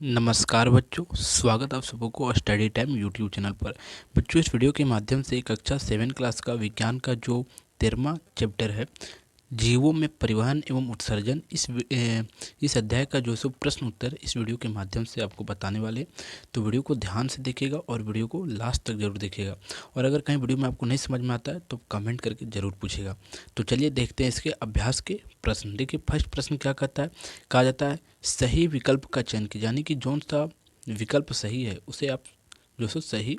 नमस्कार बच्चों, स्वागत आप सबको को स्टडी टाइम यूट्यूब चैनल पर। बच्चों, इस वीडियो के माध्यम से कक्षा 7 क्लास का विज्ञान का जो 13वां चैप्टर है, जीवों में परिवहन एवं उत्सर्जन, इस अध्याय का जो सो प्रश्न उत्तर इस वीडियो के माध्यम से आपको बताने वाले हैं। तो वीडियो को ध्यान से देखिएगा और वीडियो को लास्ट तक जरूर देखिएगा। और अगर कहीं वीडियो में आपको नहीं समझ में आता है तो कमेंट करके ज़रूर पूछेगा। तो चलिए देखते हैं इसके अभ्यास के प्रश्न। देखिए, फर्स्ट प्रश्न क्या कहता है, कहा जाता है सही विकल्प का चयन कीजिए, यानी कि जौन सा विकल्प सही है उसे आप जो सो सही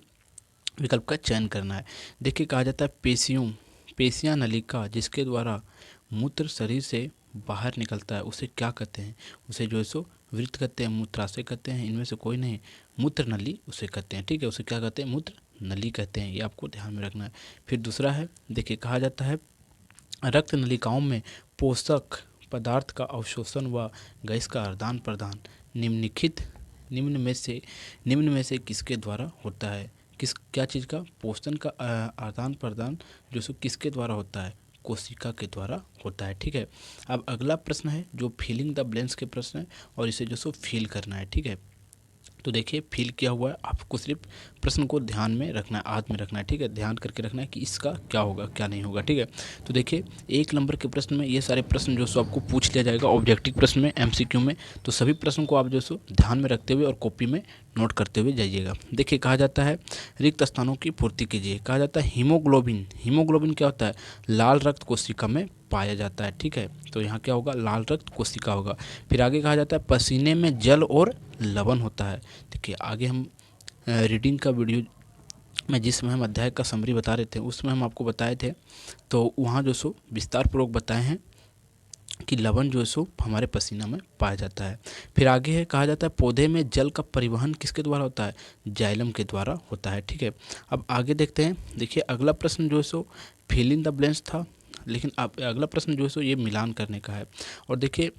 विकल्प का चयन करना है। देखिए, कहा जाता है पेशियाँ नलिका जिसके द्वारा मूत्र शरीर से बाहर निकलता है उसे क्या कहते हैं, उसे जो है सो वृत्त कहते हैं, मूत्राशय कहते हैं, इनमें से कोई नहीं, मूत्र नली उसे कहते हैं। ठीक है, उसे क्या कहते हैं, मूत्र नली कहते हैं। ये आपको ध्यान में रखना है। फिर दूसरा है, देखिए कहा जाता है रक्त नलिकाओं में पोषक पदार्थ का अवशोषण व गैस का आदान प्रदान निम्नलिखित निम्न में से किसके द्वारा होता है। क्या चीज़ का पोषण का आदान प्रदान जो सो किसके द्वारा होता है, कोशिका के द्वारा होता है। ठीक है, अब अगला प्रश्न है जो फिलिंग द ब्लैंक्स के प्रश्न है और इसे जो सो फिल करना है। ठीक है, तो देखिए फिल किया हुआ है, आपको सिर्फ प्रश्न को ध्यान में रखना है, याद में रखना है। ठीक है, ध्यान करके रखना है कि इसका क्या होगा क्या नहीं होगा। ठीक है, तो देखिए 1 नंबर के प्रश्न में ये सारे प्रश्न जो सो आपको पूछ लिया जाएगा ऑब्जेक्टिव प्रश्न में, एमसीक्यू में। तो सभी प्रश्न को आप जो सो ध्यान में रखते हुए और कॉपी में नोट करते हुए जाइएगा। देखिए कहा जाता है रिक्त स्थानों की पूर्ति कीजिए। कहा जाता है हीमोग्लोबिन क्या होता है, लाल रक्त कोशिका में पाया जाता है। ठीक है, तो यहाँ क्या होगा, लाल रक्त कोशिका होगा। फिर आगे कहा जाता है पसीने में जल और लवण होता है। देखिए आगे हम रीडिंग का वीडियो में जिसमें हम अध्याय का समरी बता रहे थे उसमें हम आपको बताए थे, तो वहाँ जो सो विस्तार पूर्वक बताए हैं कि लवण जो है सो हमारे पसीना में पाया जाता है। फिर आगे है, कहा जाता है पौधे में जल का परिवहन किसके द्वारा होता है, जाइलम के द्वारा होता है। ठीक है, अब आगे देखते हैं। देखिए अगला प्रश्न जो है सो फिल इन द ब्लैंक्स था, लेकिन अब अगला प्रश्न जो है सो ये मिलान करने का है। और देखिए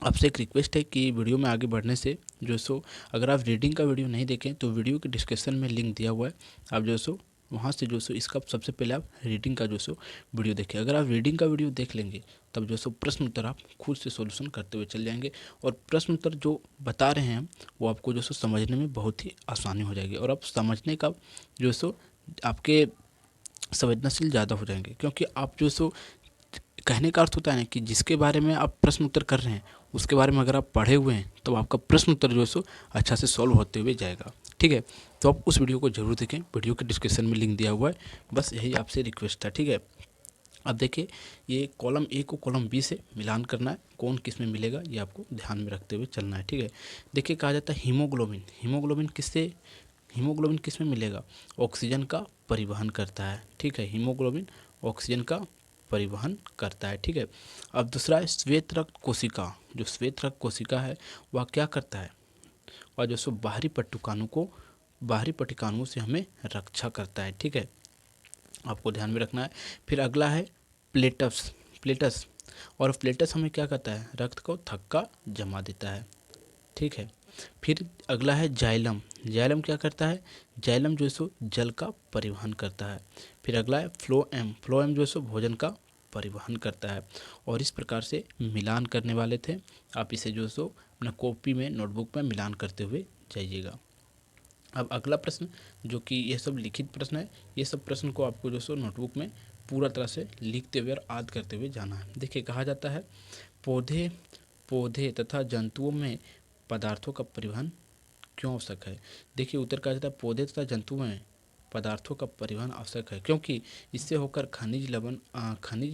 आपसे एक रिक्वेस्ट है कि वीडियो में आगे बढ़ने से जो सो अगर आप रीडिंग का वीडियो नहीं देखें तो वीडियो के डिस्क्रिप्शन में लिंक दिया हुआ है, आप जो सो वहाँ से जो सो इसका सबसे पहले आप रीडिंग का जो सो वीडियो देखें। अगर आप रीडिंग का वीडियो देख लेंगे तब जो सो प्रश्न उत्तर आप खुद से सॉल्यूशन करते हुए चल जाएंगे और प्रश्न उत्तर जो बता रहे हैं वो आपको जो सो समझने में बहुत ही आसानी हो जाएगी और आप समझने का जो सो आपके संवेदनशील ज़्यादा हो जाएंगे, क्योंकि आप जो सो कहने का अर्थ होता है ना कि जिसके बारे में आप प्रश्न उत्तर कर रहे हैं उसके बारे में अगर आप पढ़े हुए हैं तो आपका प्रश्न उत्तर जो है सो अच्छा से सॉल्व होते हुए जाएगा। ठीक है, तो आप उस वीडियो को जरूर देखें, वीडियो के डिस्क्रिप्शन में लिंक दिया हुआ है। बस यही आपसे रिक्वेस्ट था। ठीक है, अब देखिए ये कॉलम ए को कॉलम बी से मिलान करना है, कौन किस में मिलेगा ये आपको ध्यान में रखते हुए चलना है। ठीक है, देखिए कहा जाता है हीमोग्लोबिन किस में मिलेगा, ऑक्सीजन का परिवहन करता है। ठीक है, हीमोग्लोबिन ऑक्सीजन का परिवहन करता है। ठीक है, अब दूसरा है श्वेत रक्त कोशिका, जो श्वेत रक्त कोशिका है वह क्या करता है, और जो सो बाहरी पटिकानुओं से हमें रक्षा करता है। ठीक है, आपको ध्यान में रखना है। फिर अगला है प्लेटस और प्लेटस हमें क्या करता है, रक्त को थक्का जमा देता है। ठीक है, फिर अगला है जाइलम क्या करता है, जाइलम जो है सो जल का परिवहन करता है। फिर अगला है फ्लोएम जो है सो भोजन का परिवहन करता है। और इस प्रकार से मिलान करने वाले थे, आप इसे जो है सो अपना कॉपी में नोटबुक में मिलान करते हुए जाइएगा। अब अगला प्रश्न जो कि यह सब लिखित प्रश्न है, ये सब प्रश्न को आपको जो सो नोटबुक में पूरा तरह से लिखते हुए और याद करते हुए जाना है। देखिए कहा जाता है पौधे तथा जंतुओं में पदार्थों का परिवहन क्यों आवश्यक है। देखिए उत्तर कहा जाता है पौधे तथा जंतुओं में पदार्थों का परिवहन आवश्यक है क्योंकि इससे होकर खनिज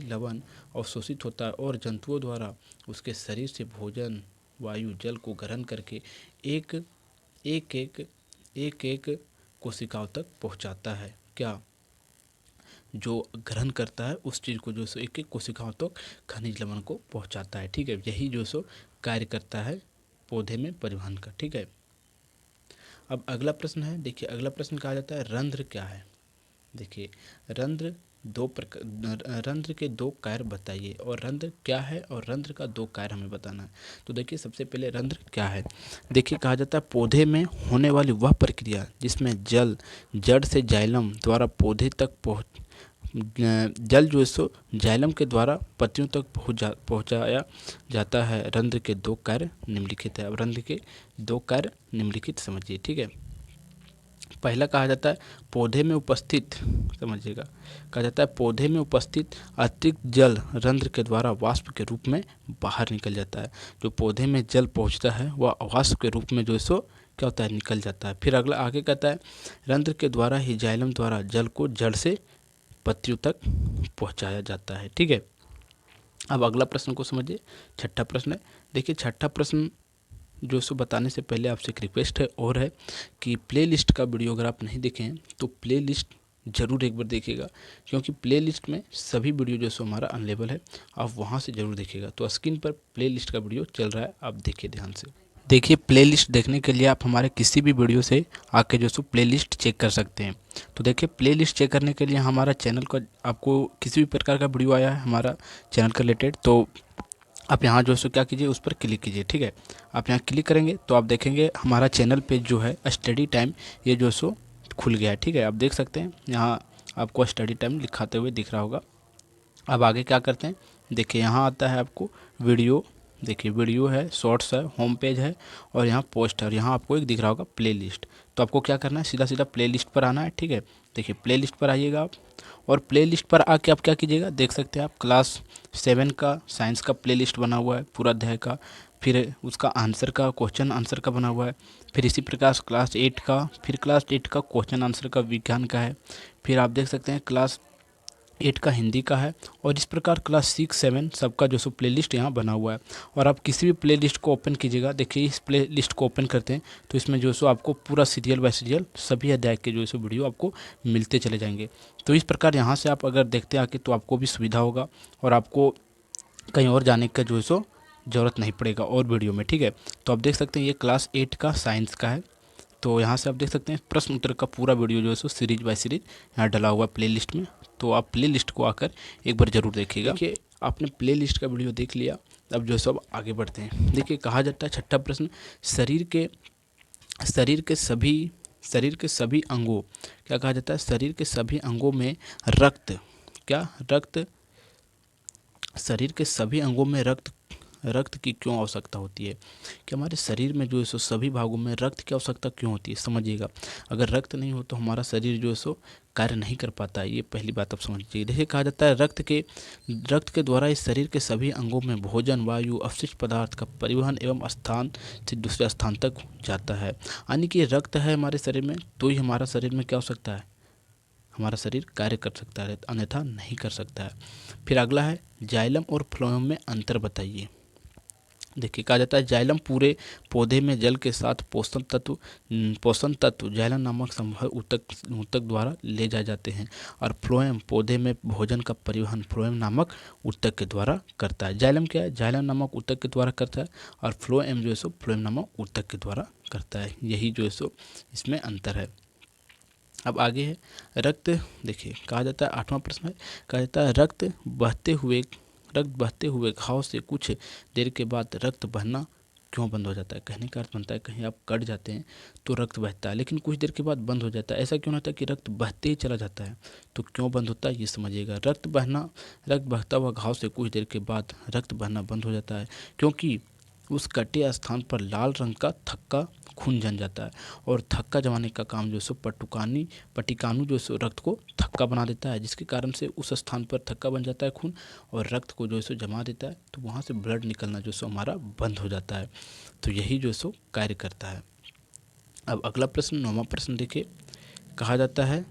लवण अवशोषित होता है और जंतुओं द्वारा उसके शरीर से भोजन वायु जल को ग्रहण करके एक एक एक एक एक कोशिकाओं तक पहुंचाता है। क्या जो ग्रहण करता है उस चीज़ को जो सो एक एक कोशिकाओं तक खनिज लवण को पहुंचाता है। ठीक है, यही जो सो कार्य करता है पौधे में परिवहन का। ठीक है, अब अगला प्रश्न है। देखिए अगला प्रश्न कहा जाता है रंध्र क्या है। देखिए रंध्र के 2 कार्य बताइए, और रंध्र क्या है और रंध्र का 2 कार्य हमें बताना है। तो देखिए सबसे पहले रंध्र क्या है। देखिए कहा जाता है पौधे में होने वाली वह प्रक्रिया जिसमें जल जड़ से जाइलम द्वारा जल जो है सो जाइलम के द्वारा पत्तियों तक पहुँचाया जाता है। रंध्र के दो कार्य निम्नलिखित है। अब रंध्र के दो कार्य निम्नलिखित समझिए, ठीक है। पहला कहा जाता है पौधे में उपस्थित, समझिएगा, कहा जाता है पौधे में उपस्थित अतिरिक्त जल रंध्र के द्वारा वाष्प के रूप में बाहर निकल जाता है। जो पौधे में जल पहुंचता है वह वाष्प के रूप में जो है सो क्या होता है, निकल जाता है। फिर अगला आगे कहता है रंध्र के द्वारा ही जाइलम द्वारा जल को जड़ से पत्तियों तक पहुंचाया जाता है, ठीक है। अब अगला प्रश्न को समझिए, छठा प्रश्न है। देखिए छठा प्रश्न जो सो बताने से पहले आपसे एक रिक्वेस्ट है और है कि प्लेलिस्ट का वीडियो अगर आप नहीं देखे हैं तो प्लेलिस्ट ज़रूर एक बार देखिएगा, क्योंकि प्लेलिस्ट में सभी वीडियो जो सो हमारा अवेलेबल है, आप वहां से ज़रूर देखिएगा। तो स्क्रीन पर प्लेलिस्ट का वीडियो चल रहा है, आप देखिए ध्यान से। देखिए प्लेलिस्ट देखने के लिए आप हमारे किसी भी वीडियो से आके जो सो प्लेलिस्ट चेक कर सकते हैं। तो देखिए प्लेलिस्ट चेक करने के लिए हमारा चैनल का आपको किसी भी प्रकार का वीडियो आया है हमारा चैनल का रिलेटेड, तो आप यहाँ जो है सो क्या कीजिए, उस पर क्लिक कीजिए, ठीक है। आप यहाँ क्लिक करेंगे तो आप देखेंगे हमारा चैनल पेज जो है स्टडी टाइम, ये जो सो खुल गया है, ठीक है। आप देख सकते हैं यहाँ आपको स्टडी टाइम लिखाते हुए दिख रहा होगा। अब आगे क्या करते हैं, देखिए यहाँ आता है आपको वीडियो, देखिए वीडियो है, शॉर्ट्स है, होम पेज है और यहाँ पोस्ट है और यहाँ आपको एक दिख रहा होगा प्लेलिस्ट। तो आपको क्या करना है, सीधा सीधा प्लेलिस्ट पर आना है, ठीक है। देखिए प्लेलिस्ट पर आइएगा आप, और प्लेलिस्ट पर आके आप क्या कीजिएगा, देख सकते हैं आप क्लास 7 का साइंस का प्लेलिस्ट बना हुआ है पूरा अध्याय का, फिर उसका आंसर का क्वेश्चन आंसर का बना हुआ है, फिर इसी प्रकार क्लास 8 का, फिर क्लास 8 का क्वेश्चन आंसर का विज्ञान का है, फिर आप देख सकते हैं क्लास 8 का हिंदी का है, और इस प्रकार क्लास 6 7 सबका जो सो प्लेलिस्ट यहाँ बना हुआ है। और आप किसी भी प्लेलिस्ट को ओपन कीजिएगा, देखिए इस प्लेलिस्ट को ओपन करते हैं तो इसमें जो सो आपको पूरा सीरियल बाय सीरियल सभी अध्याय के जो सो वीडियो आपको मिलते चले जाएंगे। तो इस प्रकार यहाँ से आप अगर देखते आके तो आपको भी सुविधा होगा और आपको कहीं और जाने का जो है सो ज़रूरत नहीं पड़ेगा और वीडियो में, ठीक है। तो आप देख सकते हैं ये क्लास 8 का साइंस का है, तो यहाँ से आप देख सकते हैं प्रश्न उत्तर का पूरा वीडियो जो है सो सीरीज बाय सीरीज यहाँ डला हुआ है प्लेलिस्ट में। तो आप प्लेलिस्ट को आकर एक बार ज़रूर देखिएगा। देखिए आपने प्लेलिस्ट का वीडियो देख लिया, अब जो है सो अब आगे बढ़ते हैं। देखिए कहा जाता है छठा प्रश्न, शरीर के सभी अंगों, क्या कहा जाता है, शरीर के सभी अंगों में शरीर के सभी अंगों में रक्त की क्यों आवश्यकता होती है, कि हमारे शरीर में जो है सो सभी भागों में रक्त की आवश्यकता क्यों होती है। समझिएगा, अगर रक्त नहीं हो तो हमारा शरीर जो है सो कार्य नहीं कर पाता है, ये पहली बात आप समझिए। देखिए कहा जाता है रक्त के द्वारा इस शरीर के सभी अंगों में भोजन, वायु, अपशिष्ट पदार्थ का परिवहन एवं स्थान से दूसरे स्थान तक जाता है। यानी कि रक्त है हमारे शरीर में तो ही हमारा शरीर में क्या हो सकता है, हमारा शरीर कार्य कर सकता है, अन्यथा नहीं कर सकता है। फिर अगला है जाइलम और फ्लोएम में अंतर बताइए। देखिए कहा जाता है जाइलम पूरे पौधे में जल के साथ पोषण तत्व जाइलम नामक संभव ऊतक द्वारा ले जाए जाते हैं, और फ्लोएम पौधे में भोजन का परिवहन फ्लोएम नामक ऊतक के द्वारा करता है। जाइलम क्या है, जाइलम नामक ऊतक के द्वारा करता है, और फ्लोएम जो है सो फ्लोएम नामक ऊतक के द्वारा करता है। यही जो है सो इसमें अंतर है। अब आगे है रक्त। देखिए कहा जाता है आठवां प्रश्न है, कहा जाता है रक्त बहते हुए घाव से कुछ देर के बाद रक्त बहना क्यों बंद हो जाता है। कहने का अर्थ बनता है कहीं आप कट जाते हैं तो रक्त बहता है, लेकिन कुछ देर के बाद बंद हो जाता है। ऐसा क्यों होता है कि रक्त बहते ही चला जाता है, तो क्यों बंद होता है ये समझिएगा। रक्त बहता हुआ घाव से कुछ देर के बाद रक्त बहना बंद हो जाता है क्योंकि उस कटे स्थान पर लाल रंग का थक्का खून जम जाता है, और थक्का जमाने का काम जो सो पटिकानु जो सो रक्त को थक्का बना देता है, जिसके कारण से उस स्थान पर थक्का बन जाता है खून, और रक्त को जो सो जमा देता है, तो वहाँ से ब्लड निकलना जो सो हमारा बंद हो जाता है। तो यही जो सो कार्य करता है। अब अगला प्रश्न, नौवां प्रश्न देखिए, कहा जाता है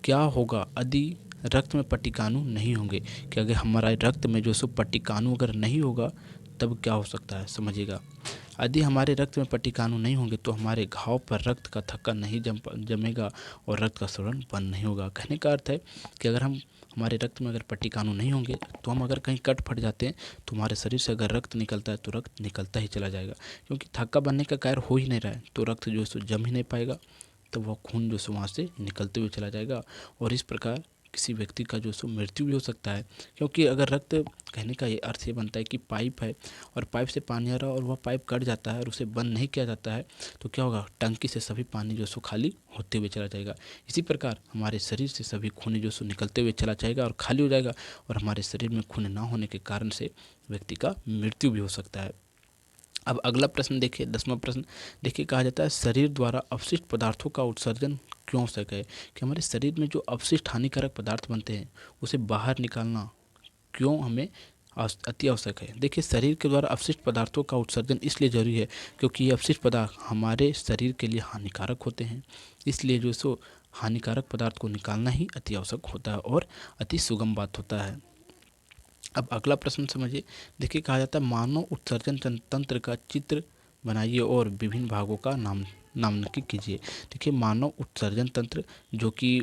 क्या होगा यदि रक्त में पटिकानु नहीं होंगे, कि अगर हमारा रक्त में जो सो पटिकानु अगर नहीं होगा तब क्या हो सकता है। समझिएगा, यदि हमारे रक्त में पटिकानु नहीं होंगे तो हमारे घाव पर रक्त का थक्का नहीं जमेगा और रक्त का स्रवण बंद नहीं होगा। कहने का अर्थ है कि अगर हमारे रक्त में अगर पटिकानु नहीं होंगे तो हम अगर कहीं कट फट जाते हैं तो हमारे शरीर से अगर रक्त निकलता है तो रक्त निकलता ही चला जाएगा, क्योंकि थक्का बनने का कार्य हो ही नहीं रहा है, तो रक्त जो है सो जम ही नहीं पाएगा, तो वह खून जो सो वहाँ से निकलते हुए चला जाएगा, और इस प्रकार किसी व्यक्ति का जो सो मृत्यु भी हो सकता है, क्योंकि अगर रक्त, कहने का ये अर्थ ये बनता है कि पाइप है और पाइप से पानी आ रहा है और वह पाइप कट जाता है और उसे बंद नहीं किया जाता है तो क्या होगा, टंकी से सभी पानी जो सो खाली होते हुए चला जाएगा। इसी प्रकार हमारे शरीर से सभी खून जो सो निकलते हुए चला जाएगा और खाली हो जाएगा, और हमारे शरीर में खून ना होने के कारण से व्यक्ति का मृत्यु भी हो सकता है। अब अगला प्रश्न देखिए, 10वां प्रश्न देखिए, कहा जाता है शरीर द्वारा अपशिष्ट पदार्थों का उत्सर्जन क्यों आवश्यक है, कि हमारे शरीर में जो अपशिष्ट हानिकारक पदार्थ बनते हैं उसे बाहर निकालना क्यों हमें अति आवश्यक है। देखिए, शरीर के द्वारा अपशिष्ट पदार्थों का उत्सर्जन इसलिए जरूरी है क्योंकि ये अपशिष्ट पदार्थ हमारे शरीर के लिए हानिकारक होते हैं, इसलिए जो सो हानिकारक पदार्थ को निकालना ही अति आवश्यक होता है और अति सुगम बात होता है। अब अगला प्रश्न समझिए, देखिए, कहा जाता है मानव उत्सर्जन तंत्र का चित्र बनाइए और विभिन्न भागों का नामांकित कीजिए। देखिए, मानव उत्सर्जन तंत्र जो कि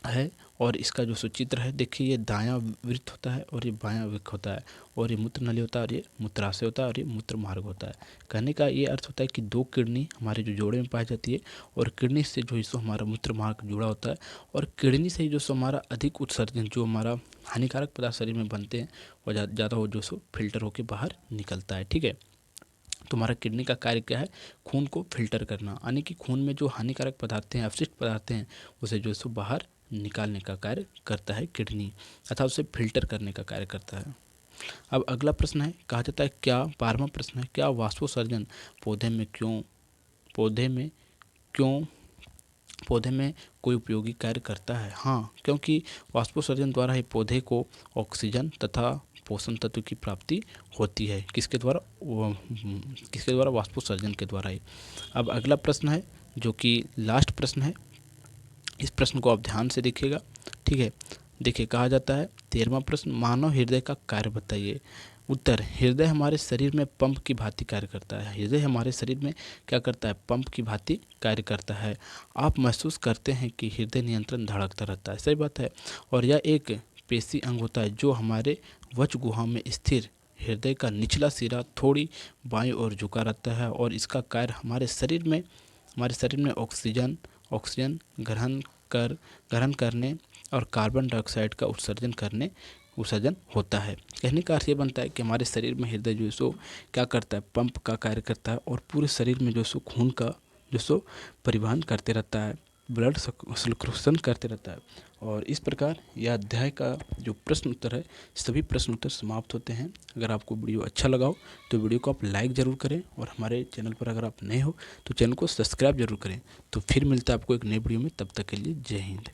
है और इसका जो सुचित्र है, देखिए ये दायां वृत्त होता है और ये बायां वृत्त होता है, और ये मूत्र नली होता है और ये मूत्राशय होता है और ये मूत्र मार्ग होता है। कहने का ये अर्थ होता है कि दो किडनी हमारे जो जोड़े में पाई जाती है और किडनी से जो सो हमारा मूत्र मार्ग जुड़ा होता है, और किडनी से ही जो सो हमारा अधिक उत्सर्जन जो हमारा हानिकारक पदार्थ शरीर में बनते हैं वो ज़्यादा हो जो सो फिल्टर होकर बाहर निकलता है। ठीक है, तो हमारा किडनी का कार्य क्या है, खून को फिल्टर करना, यानी कि खून में जो हानिकारक पदार्थ हैं, अपशिष्ट पदार्थ हैं, उसे जो सो बाहर निकालने का कार्य करता है किडनी, अथवा उसे फिल्टर करने का कार्य करता है। अब अगला प्रश्न है, कहा जाता है क्या, 12वां प्रश्न है, क्या वाष्पोत्सर्जन पौधे में कोई उपयोगी कार्य करता है। हाँ, क्योंकि वाष्पोत्सर्जन द्वारा ही पौधे को ऑक्सीजन तथा पोषण तत्व की प्राप्ति होती है। किसके द्वारा वाष्पोत्सर्जन के द्वारा ही। अब अगला प्रश्न है जो कि लास्ट प्रश्न है, इस प्रश्न को आप ध्यान से देखिएगा। ठीक है, देखिए, कहा जाता है 13वां प्रश्न, मानव हृदय का कार्य बताइए। उत्तर, हृदय हमारे शरीर में पंप की भांति कार्य करता है। हृदय हमारे शरीर में क्या करता है, पंप की भांति कार्य करता है। आप महसूस करते हैं कि हृदय नियंत्रण धड़कता रहता है, सही बात है, और यह एक पेशी अंग होता है जो हमारे वक्ष गुहा में स्थिर हृदय का निचला सिरा थोड़ी बाईं ओर झुका रहता है, और इसका कार्य हमारे शरीर में ऑक्सीजन ग्रहण करने और कार्बन डाइऑक्साइड का उत्सर्जन होता है। कहने का अर्थ ये बनता है कि हमारे शरीर में हृदय जो सो क्या करता है, पंप का कार्य करता है और पूरे शरीर में जो सो खून का जो सो परिवहन करते रहता है, ब्लड सर्कुलेशन करते रहता है। और इस प्रकार यह अध्याय का जो प्रश्न उत्तर है, सभी प्रश्न उत्तर समाप्त होते हैं। अगर आपको वीडियो अच्छा लगा हो तो वीडियो को आप लाइक ज़रूर करें, और हमारे चैनल पर अगर आप नए हो तो चैनल को सब्सक्राइब जरूर करें। तो फिर मिलता है आपको एक नई वीडियो में, तब तक के लिए जय हिंद।